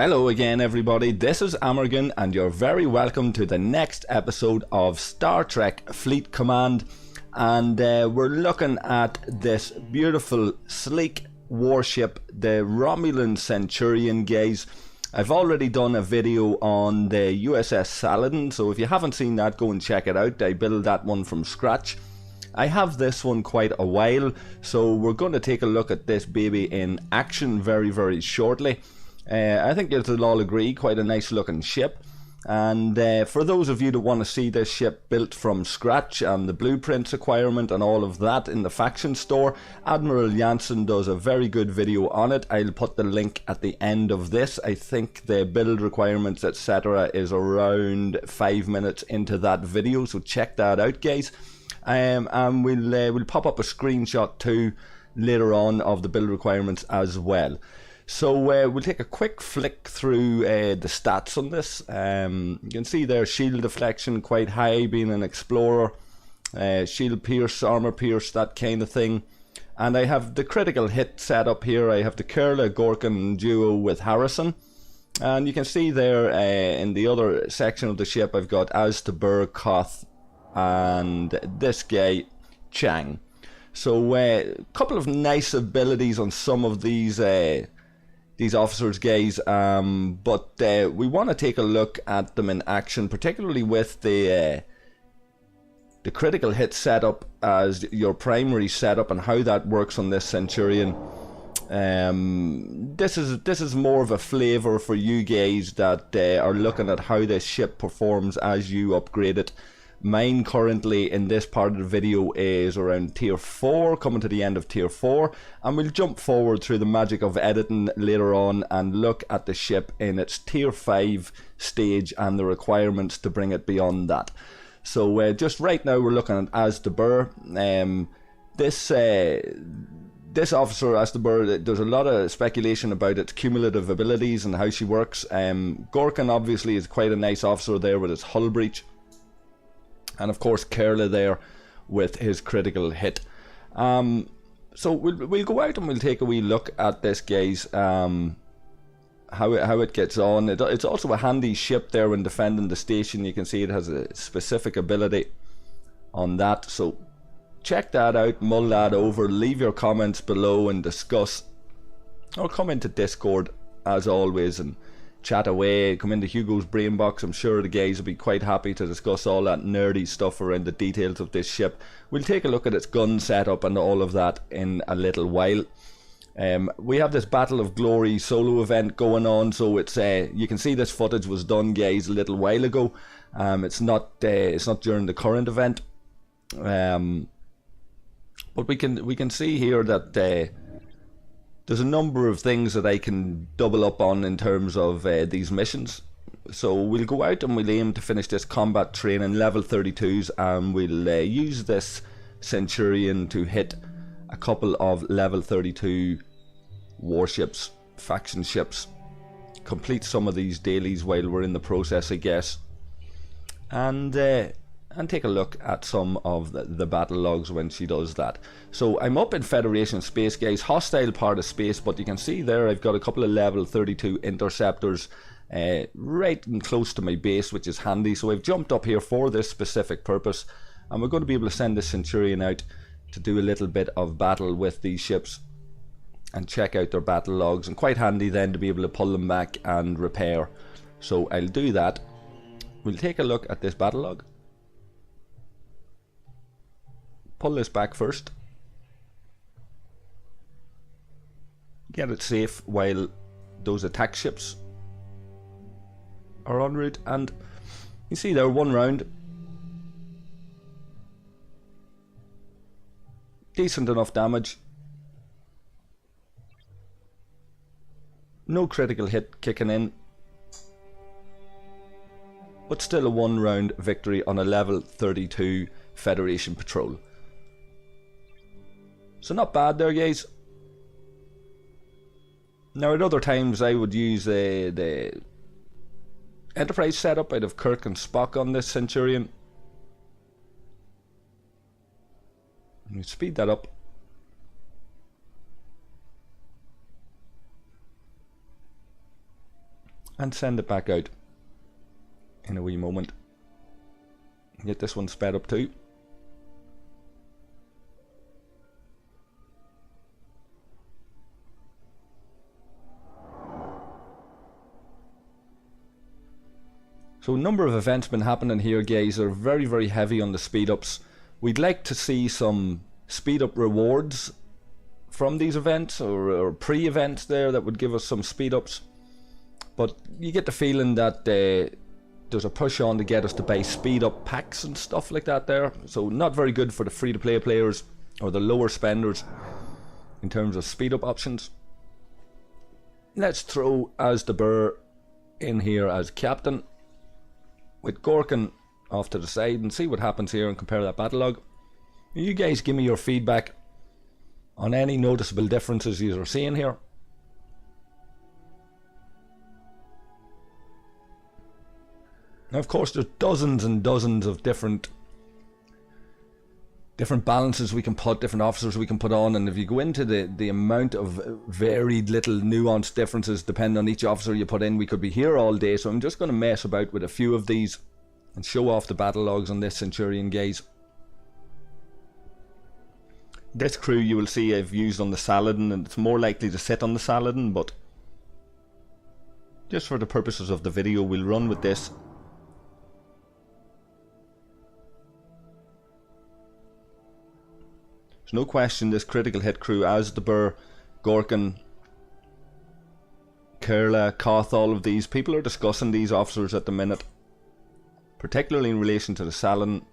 Hello again everybody, this is Amorgin and you're very welcome to the next episode of Star Trek Fleet Command, and we're looking at this beautiful sleek warship, the Romulan Centurion, guys. I've already done a video on the USS Saladin, so if you haven't seen that, go and check it out. I built that one from scratch. I have this one quite a while, so we're going to take a look at this baby in action very shortly. I think you'll all agree, quite a nice looking ship. And for those of you that want to see this ship built from scratch and the blueprints requirement and all of that in the faction store, Admiral Jansen does a very good video on it. I'll put the link at the end of this. I think the build requirements etc. is around 5 minutes into that video, so check that out, guys. And we'll pop up a screenshot too later on of the build requirements as well. So we'll take a quick flick through the stats on this. You can see there shield deflection quite high, being an explorer, shield pierce, armor pierce, that kind of thing. And I have the critical hit set up here. I have the Kurla Gorkin duo with Harrison, and you can see there in the other section of the ship I've got Aztabur, Koth, and this guy Chang. So a couple of nice abilities on some of these officers, guys, but we want to take a look at them in action, particularly with the critical hit setup as your primary setup and how that works on this Centurion. This is more of a flavor for you guys that are looking at how this ship performs as you upgrade it. Mine currently in this part of the video is around tier 4, coming to the end of tier 4, and we'll jump forward through the magic of editing later on and look at the ship in its tier 5 stage and the requirements to bring it beyond that. So just right now we're looking at Aztabur. This officer Aztabur, there's a lot of speculation about its cumulative abilities and how she works. Gorkin obviously is quite a nice officer there with his hull breach. And of course Kurla there with his critical hit. So we'll go out and we'll take a wee look at this, guys, how it gets on. It's also a handy ship there when defending the station. You can see it has a specific ability on that, so check that out, mull that over, leave your comments below and discuss, or come into Discord as always and chat away. Come into Hugo's brain box. I'm sure the guys will be quite happy to discuss all that nerdy stuff around the details of this ship. We'll take a look at its gun setup and all of that in a little while. We have this Battle of Glory solo event going on, so it's you can see this footage was done, guys, a little while ago. It's not during the current event, but we can see here that there's a number of things that I can double up on in terms of these missions. So we'll go out and we'll aim to finish this combat training level 32s, and we'll use this Centurion to hit a couple of level 32 warships, faction ships, complete some of these dailies while we're in the process, I guess, and take a look at some of the battle logs when she does that. So I'm up in Federation space, guys, hostile part of space, but you can see there I've got a couple of level 32 interceptors right and close to my base, which is handy. So I've jumped up here for this specific purpose, and we're going to be able to send this Centurion out to do a little bit of battle with these ships and check out their battle logs, and quite handy then to be able to pull them back and repair. So I'll do that. We'll take a look at this battle log. Pull this back first, get it safe while those attack ships are en route, and you see there, one round, decent enough damage, no critical hit kicking in, but still a 1 round victory on a level 32 Federation patrol. So not bad there, guys. Now at other times I would use the Enterprise setup. I'd have Kirk and Spock on this Centurion. Let me speed that up. and send it back out in a wee moment. Get this one sped up too. So a number of events been happening here, guys. Are very, very heavy on the speed ups. We'd like to see some speed up rewards from these events, or pre-events there that would give us some speed ups. But you get the feeling that there's a push on to get us to buy speed up packs and stuff like that there. So not very good for the free to play players or the lower spenders in terms of speed up options. Let's throw As the Burr in here as captain, with Gorkin off to the side, and see what happens here and compare that battle log. You guys give me your feedback on any noticeable differences you are seeing here. Now, of course, there's dozens and dozens of different balances we can put, different officers we can put on, and if you go into the amount of varied little nuanced differences depending on each officer you put in, we could be here all day. So I'm just going to mess about with a few of these and show off the battle logs on this Centurion, guys. This crew you will see I've used on the Saladin, and it's more likely to sit on the Saladin, but just for the purposes of the video we'll run with this. No question this critical hit crew, As the Burr, Gorkin, Kerla, Koth, all of these people are discussing these officers at the minute, particularly in relation to the Saladin.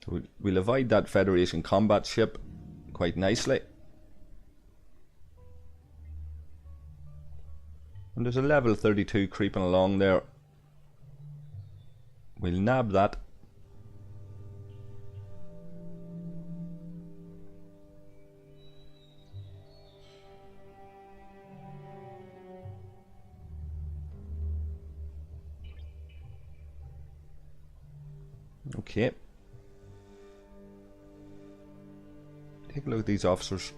So we'll avoid that Federation combat ship quite nicely. And there's a level 32 creeping along there. We'll nab that. Okay. Take a look at these officers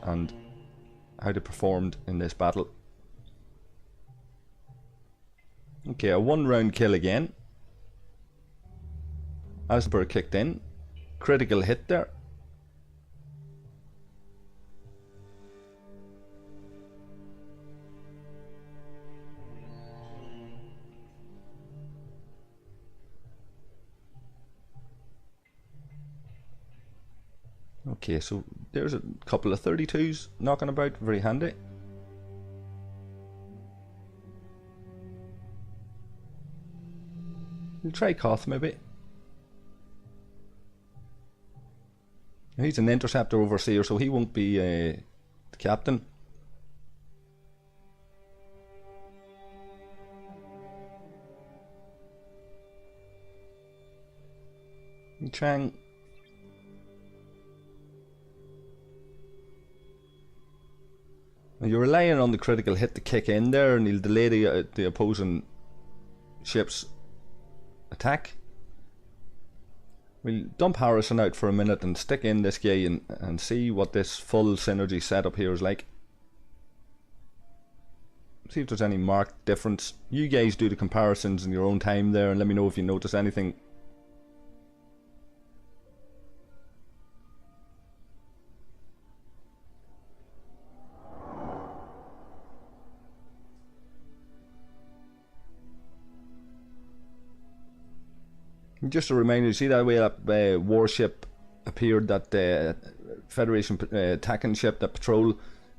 and how they performed in this battle. Okay, a 1 round kill again. As the Burr kicked in. Critical hit there. Okay, so there's a couple of 32s knocking about, very handy. We'll try Koth maybe. He's an interceptor overseer, so he won't be the captain. Chang. You're relying on the critical hit to kick in there, and he'll delay the opposing ship's attack. We'll dump Harrison out for a minute and stick in this guy and see what this full synergy setup here is like. See if there's any marked difference. You guys do the comparisons in your own time there and let me know if you notice anything. Just a reminder, you see that way that warship appeared, that Federation attacking ship, that patrol.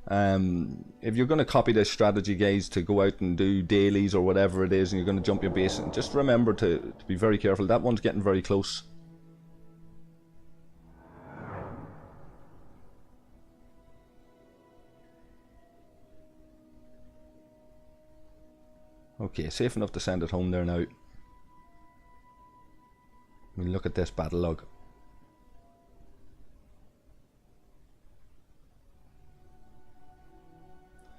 If you're going to copy this strategy, guys, to go out and do dailies or whatever it is, and you're going to jump your base, and just remember to be very careful. That one's getting very close. Okay, safe enough to send it home there now. I mean, look at this battle log.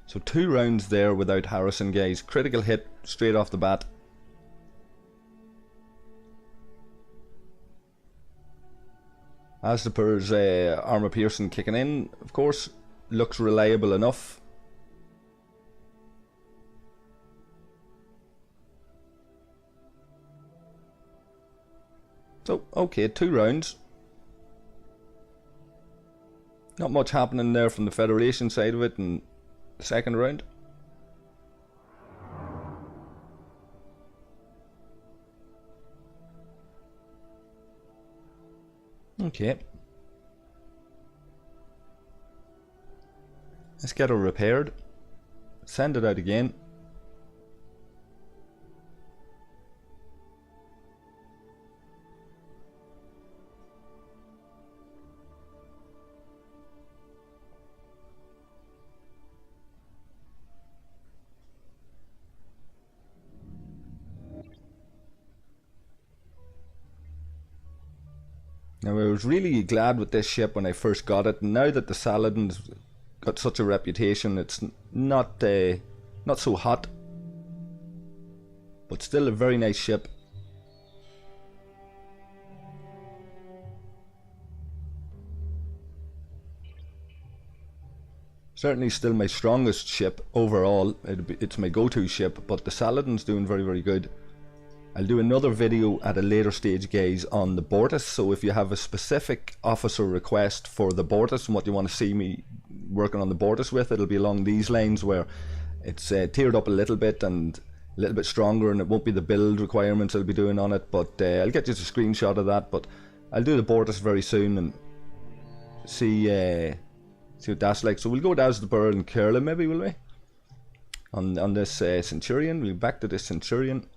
So 2 rounds there without Harrison, guys. Critical hit straight off the bat. Asdapur's armor piercing kicking in, of course, looks reliable enough. So, okay, 2 rounds. Not much happening there from the Federation side of it in the second round. Okay. Let's get her repaired. Send it out again. Now, I was really glad with this ship when I first got it, and now that the Saladin's got such a reputation, it's not so hot, but still a very nice ship. Certainly still my strongest ship overall. It's my go-to ship, but the Saladin's doing very, very good. I'll do another video at a later stage, guys, on the Bortus, so if you have a specific officer request for the Bortus and what you want to see me working on the Bortus with, it'll be along these lines where it's tiered up a little bit and a little bit stronger, and it won't be the build requirements I'll be doing on it, but I'll get you a screenshot of that. But I'll do the Bortus very soon and see what that's like. So we'll go to Asdapur and Kerla maybe, will we? On this Centurion. We'll be back to this Centurion.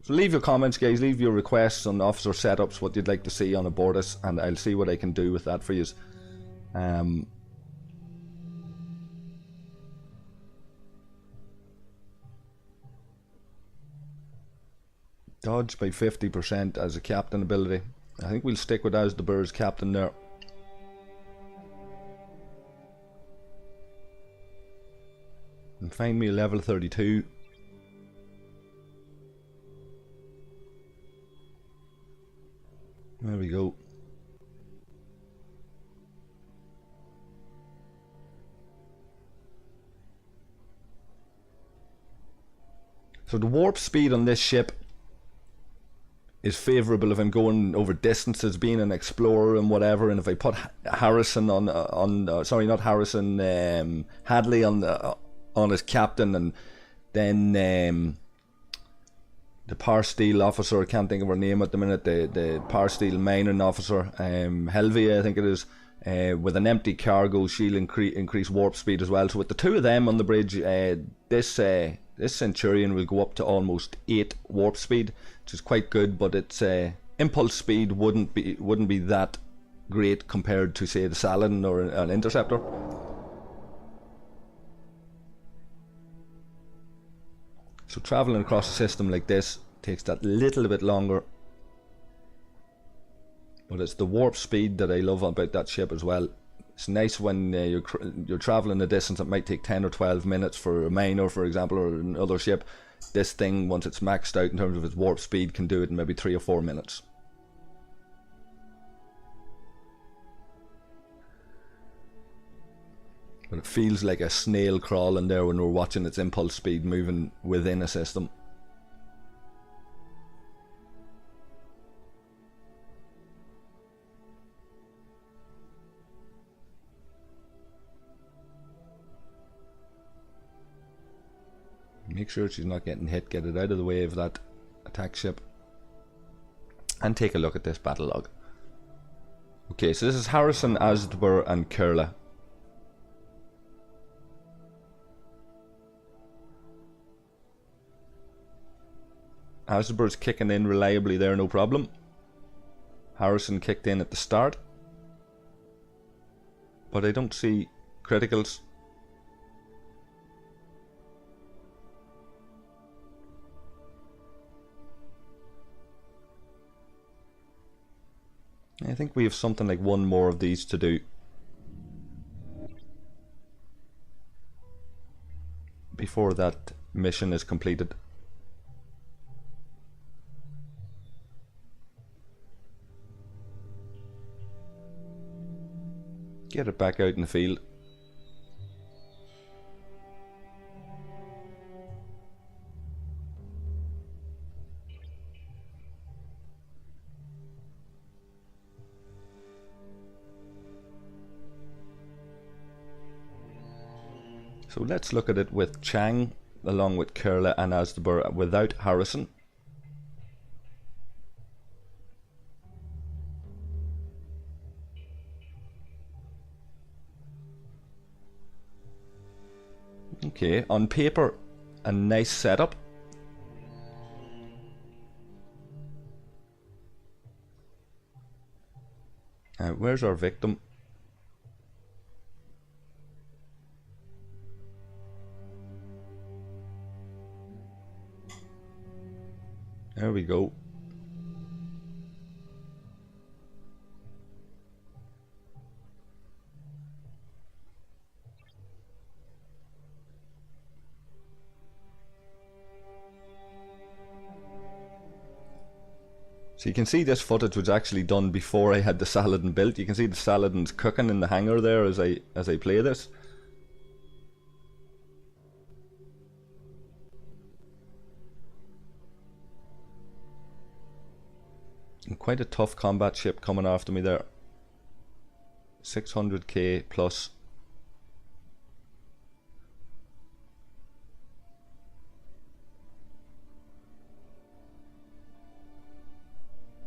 So leave your comments, guys, leave your requests on officer setups, what you'd like to see on a Bortus, and I'll see what I can do with that for you. Dodge by 50% as a captain ability. I think we'll stick with Asdapur's captain there. And find me a level 32. There we go. So the warp speed on this ship is favourable if I'm going over distances, being an explorer and whatever. And if I put Harrison sorry, not Harrison, Hadley on his captain, and then the Power Steel officer, I can't think of her name at the minute, the Power Steel mining officer, Helvia I think it is, with an empty cargo, she'll increase warp speed as well. So with the 2 of them on the bridge, this Centurion will go up to almost 8 warp speed, which is quite good, but its impulse speed wouldn't be that great compared to, say, the Saladin or an Interceptor. So travelling across a system like this takes that little bit longer, but it's the warp speed that I love about that ship as well. It's nice when you're travelling a distance that might take 10 or 12 minutes for a miner, for example, or another ship. This thing, once it's maxed out in terms of its warp speed, can do it in maybe 3 or 4 minutes. But it feels like a snail crawling there when we're watching its impulse speed moving within a system. Make sure she's not getting hit, get it out of the way of that attack ship. And take a look at this battle log. Okay, so this is Harrison, Asdapur and Kerla. Asdapur's kicking in reliably there, no problem. Harrison kicked in at the start, but I don't see criticals. I think we have something like 1 more of these to do before that mission is completed. Get it back out in the field. So let's look at it with Chang along with Kerla and Asdabur without Harrison. Okay, on paper, a nice setup. Where's our victim? There we go. So you can see this footage was actually done before I had the Saladin built. You can see the Saladin's cooking in the hangar there as I play this. And quite a tough combat ship coming after me there. 600k plus.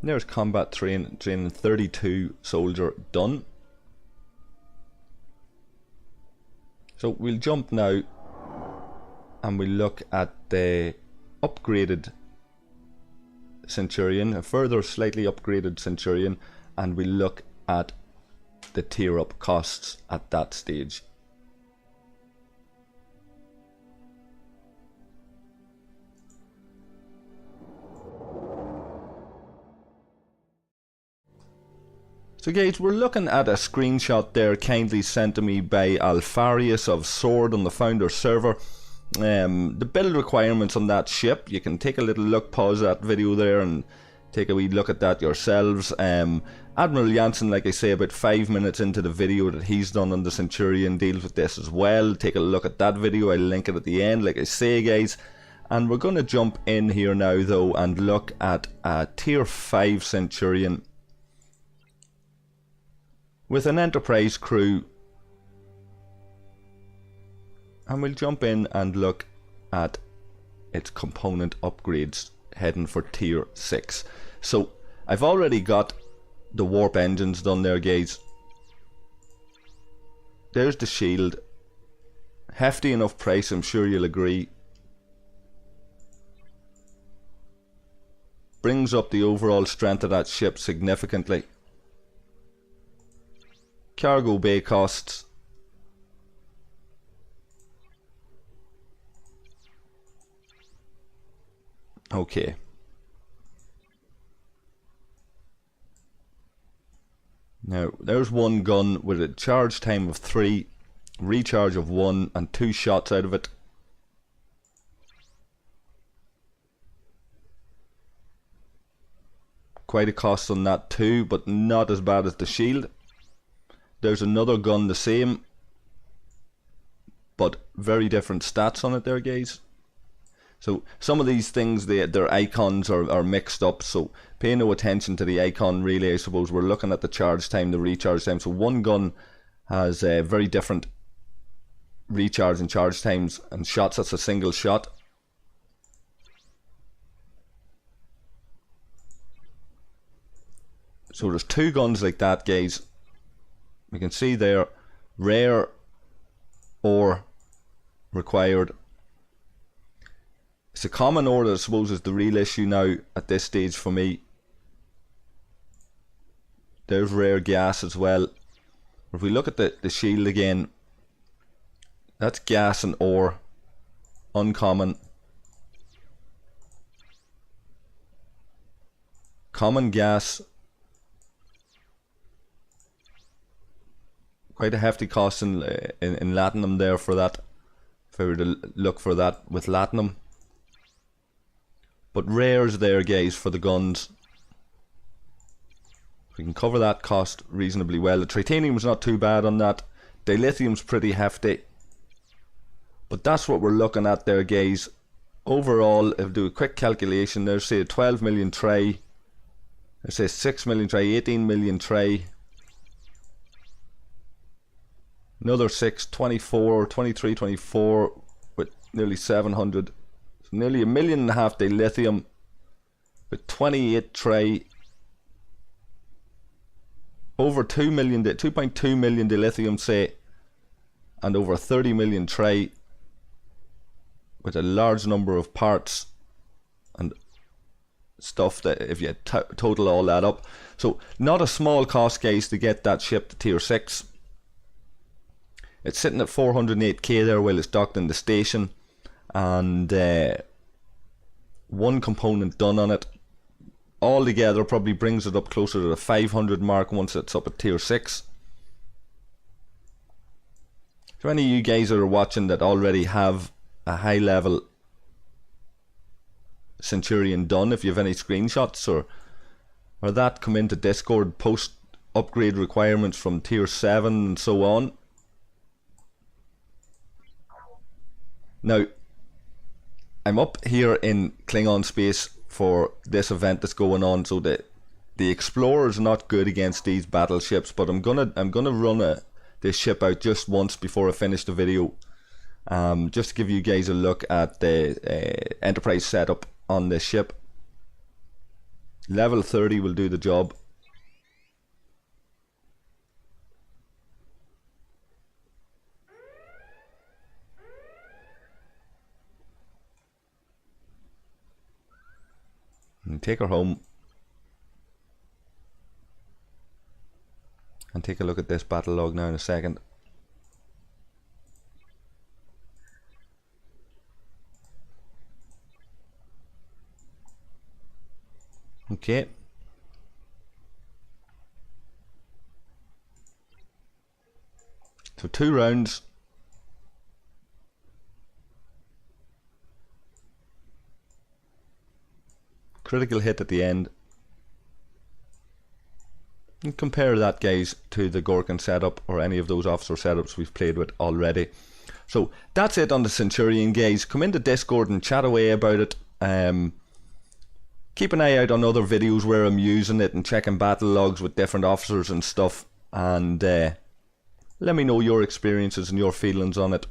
There's combat training 32 soldier done. So we'll jump now and we'll look at the upgraded Centurion, a further slightly upgraded Centurion, and we'll look at the tier up costs at that stage. So guys, we're looking at a screenshot there kindly sent to me by Alfarius of Sword on the founder server. The build requirements on that ship, you can take a little look, pause that video there and take a wee look at that yourselves. Admiral Janssen, like I say, about 5 minutes into the video that he's done on the Centurion deals with this as well. Take a look at that video, I'll link it at the end like I say guys. And we're going to jump in here now though and look at a tier 5 Centurion with an Enterprise crew, and we'll jump in and look at its component upgrades heading for tier 6. So I've already got the warp engines done there guys. There's the shield, hefty enough price, I'm sure you'll agree. Brings up the overall strength of that ship significantly. Cargo bay costs. Okay. Now, there's one gun with a charge time of 3, recharge of 1 and 2 shots out of it. Quite a cost on that too, but not as bad as the shield. There's another gun the same, but very different stats on it there guys. So some of these things, their icons are mixed up, so pay no attention to the icon really. I suppose we're looking at the charge time, the recharge time. So one gun has very different recharge and charge times and shots. That's a single shot. So there's 2 guns like that guys. You can see there, rare ore required. It's a common ore that I suppose is the real issue now at this stage for me. There's rare gas as well. If we look at the shield again, that's gas and ore, uncommon. Common gas. Quite a hefty cost in Latinum there for that, if I were to look for that with Latinum. But rares there guys for the guns. We can cover that cost reasonably well. The titanium's not too bad on that. Dilithium's pretty hefty. But that's what we're looking at there, guys. Overall, if we do a quick calculation, there's say a 12 million tray. Let's say 6 million tray, 18 million tray. Another 6, 24, 23, 24 with nearly 700. So nearly 1.5 million dilithium with 28 tray. Over 2 million, 2.2 million dilithium say, and over 30 million tray with a large number of parts and stuff that if you total all that up. So not a small cost, guys, to get that ship to tier 6. It's sitting at 408k there while it's docked in the station, and one component done on it. All together probably brings it up closer to the 500 mark once it's up at tier 6. So any of you guys that are watching that already have a high level Centurion done, if you have any screenshots or that, come into Discord, post upgrade requirements from tier 7 and so on. Now I'm up here in Klingon space for this event that's going on, so the Explorer's not good against these battleships, but I'm gonna run this ship out just once before I finish the video, just to give you guys a look at the Enterprise setup on this ship. Level 30 will do the job. And take her home and take a look at this battle log now in a second. Okay. So 2 rounds. Critical hit at the end. And compare that, guys, to the Gorkan setup or any of those officer setups we've played with already. So that's it on the Centurion, guys. Come into Discord and chat away about it. Keep an eye out on other videos where I'm using it and checking battle logs with different officers and stuff. And let me know your experiences and your feelings on it.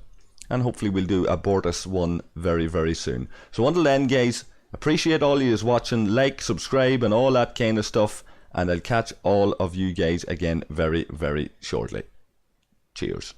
And hopefully we'll do a Bortus one very, very soon. So until then, guys, appreciate all you watching. Like, subscribe and all that kind of stuff. And I'll catch all of you guys again very, very shortly. Cheers.